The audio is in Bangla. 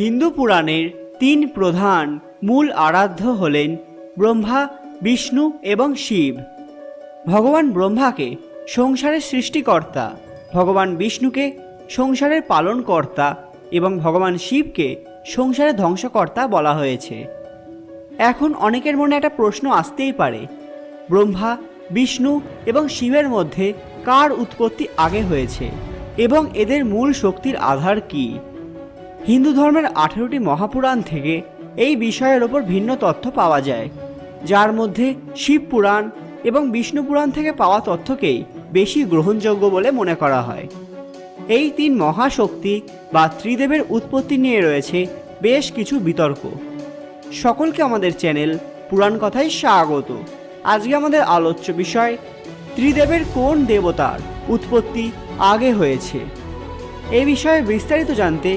হিন্দু পুরাণের তিন প্রধান মূল আরাধ্য হলেন ব্রহ্মা, বিষ্ণু এবং শিব। ভগবান ব্রহ্মাকে সংসারের সৃষ্টিকর্তা, ভগবান বিষ্ণুকে সংসারের পালনকর্তা এবং ভগবান শিবকে সংসারের ধ্বংসকর্তা বলা হয়েছে। এখন অনেকের মনে একটা প্রশ্ন আসতেই পারে, ব্রহ্মা, বিষ্ণু এবং শিবের মধ্যে কার উৎপত্তি আগে হয়েছে এবং এদের মূল শক্তির আধার কী? হিন্দু ধর্মের 18টি মহাপুরাণ থেকে এই বিষয়ের ওপর ভিন্ন তথ্য পাওয়া যায়, যার মধ্যে শিব পুরাণ এবং বিষ্ণু পুরাণ থেকে পাওয়া তথ্যকেই বেশি গ্রহণযোগ্য বলে মনে করা হয়। এই তিন মহাশক্তি বা ত্রিদেবের উৎপত্তি নিয়ে রয়েছে বেশ কিছু বিতর্ক। সকলকে আমাদের চ্যানেল পুরাণ কথায় স্বাগত। আজকে আমাদের আলোচ্য বিষয়, ত্রিদেবের কোন দেবতার উৎপত্তি আগে হয়েছে। এই বিষয়ে বিস্তারিত জানতে